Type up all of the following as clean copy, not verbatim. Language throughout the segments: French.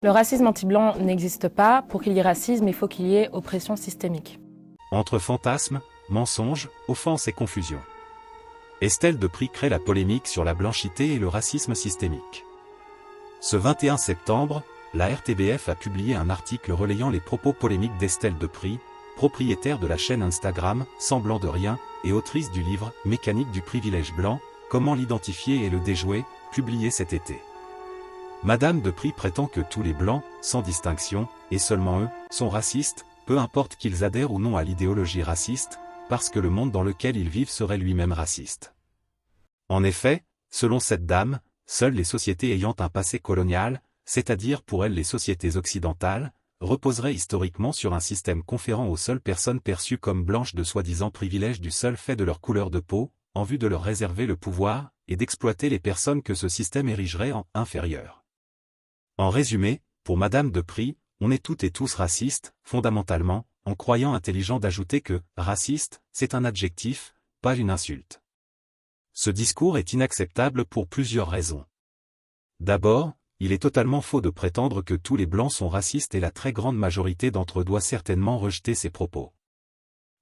Le racisme anti-blanc n'existe pas. Pour qu'il y ait racisme, il faut qu'il y ait oppression systémique. Entre fantasmes, mensonges, offenses et confusion. Estelle Deprix crée la polémique sur la blanchité et le racisme systémique. Ce 21 septembre, la RTBF a publié un article relayant les propos polémiques d'Estelle Deprix, propriétaire de la chaîne Instagram « Semblant de rien » et autrice du livre « Mécanique du privilège blanc, comment l'identifier et le déjouer », publié cet été. Madame Deprix prétend que tous les blancs, sans distinction, et seulement eux, sont racistes, peu importe qu'ils adhèrent ou non à l'idéologie raciste, parce que le monde dans lequel ils vivent serait lui-même raciste. En effet, selon cette dame, seules les sociétés ayant un passé colonial, c'est-à-dire pour elle les sociétés occidentales, reposeraient historiquement sur un système conférant aux seules personnes perçues comme blanches de soi-disant privilèges du seul fait de leur couleur de peau, en vue de leur réserver le pouvoir, et d'exploiter les personnes que ce système érigerait en inférieures. En résumé, pour Madame Deprix, on est toutes et tous racistes, fondamentalement, en croyant intelligent d'ajouter que « raciste » c'est un adjectif, pas une insulte. Ce discours est inacceptable pour plusieurs raisons. D'abord, il est totalement faux de prétendre que tous les blancs sont racistes et la très grande majorité d'entre eux doit certainement rejeter ces propos.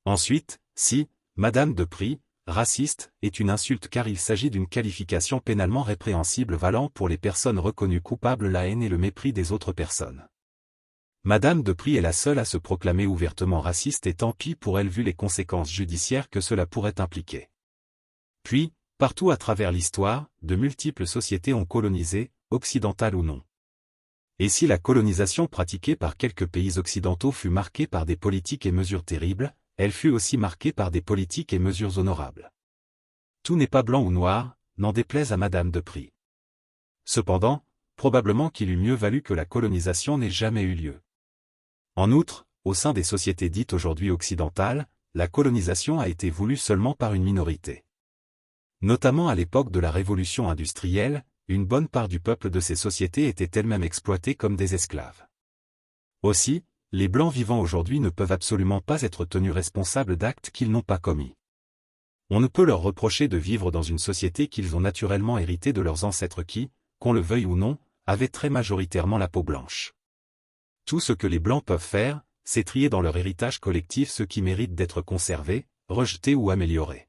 Ensuite, si « Madame Deprix » raciste est une insulte car il s'agit d'une qualification pénalement répréhensible valant pour les personnes reconnues coupables la haine et le mépris des autres personnes. Madame Deprix est la seule à se proclamer ouvertement raciste et tant pis pour elle vu les conséquences judiciaires que cela pourrait impliquer. Puis, partout à travers l'histoire, de multiples sociétés ont colonisé, occidentales ou non. Et si la colonisation pratiquée par quelques pays occidentaux fut marquée par des politiques et mesures terribles, elle fut aussi marquée par des politiques et mesures honorables. Tout n'est pas blanc ou noir, n'en déplaise à Madame Deprix. Cependant, probablement qu'il eût mieux valu que la colonisation n'ait jamais eu lieu. En outre, au sein des sociétés dites aujourd'hui occidentales, la colonisation a été voulue seulement par une minorité. Notamment à l'époque de la révolution industrielle, une bonne part du peuple de ces sociétés était elle-même exploitée comme des esclaves. Aussi, les Blancs vivant aujourd'hui ne peuvent absolument pas être tenus responsables d'actes qu'ils n'ont pas commis. On ne peut leur reprocher de vivre dans une société qu'ils ont naturellement héritée de leurs ancêtres qui, qu'on le veuille ou non, avaient très majoritairement la peau blanche. Tout ce que les Blancs peuvent faire, c'est trier dans leur héritage collectif ceux qui méritent d'être conservés, rejetés ou améliorés.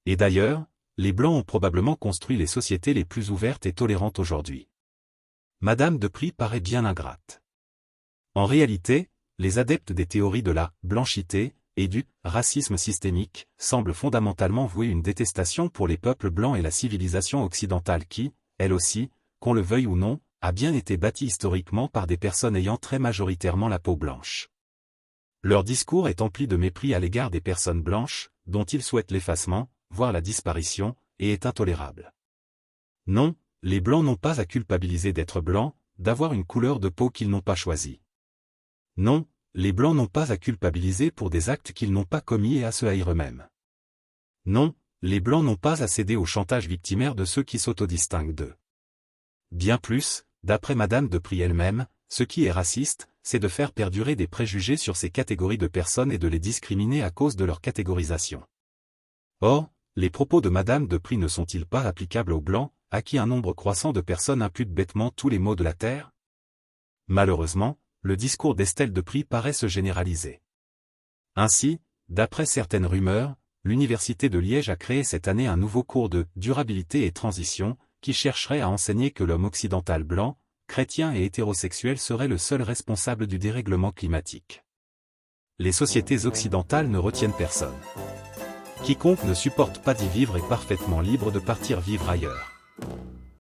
Et d'ailleurs, les Blancs ont probablement construit les sociétés les plus ouvertes et tolérantes aujourd'hui. Madame Deprix paraît bien ingrate. En réalité, les adeptes des théories de la blanchité et du racisme systémique semblent fondamentalement vouer une détestation pour les peuples blancs et la civilisation occidentale qui, elle aussi, qu'on le veuille ou non, a bien été bâtie historiquement par des personnes ayant très majoritairement la peau blanche. Leur discours est empli de mépris à l'égard des personnes blanches, dont ils souhaitent l'effacement, voire la disparition, et est intolérable. Non, les Blancs n'ont pas à culpabiliser d'être blancs, d'avoir une couleur de peau qu'ils n'ont pas choisie. Non, les Blancs n'ont pas à culpabiliser pour des actes qu'ils n'ont pas commis et à se haïr eux-mêmes. Non, les Blancs n'ont pas à céder au chantage victimaire de ceux qui s'autodistinguent d'eux. Bien plus, d'après Madame Deprix elle-même, ce qui est raciste, c'est de faire perdurer des préjugés sur ces catégories de personnes et de les discriminer à cause de leur catégorisation. Or, les propos de Madame Deprix ne sont-ils pas applicables aux Blancs, à qui un nombre croissant de personnes imputent bêtement tous les maux de la terre? Malheureusement, le discours d'Estelle Deprix paraît se généraliser. Ainsi, d'après certaines rumeurs, l'Université de Liège a créé cette année un nouveau cours de « durabilité et transition » qui chercherait à enseigner que l'homme occidental blanc, chrétien et hétérosexuel serait le seul responsable du dérèglement climatique. Les sociétés occidentales ne retiennent personne. Quiconque ne supporte pas d'y vivre est parfaitement libre de partir vivre ailleurs.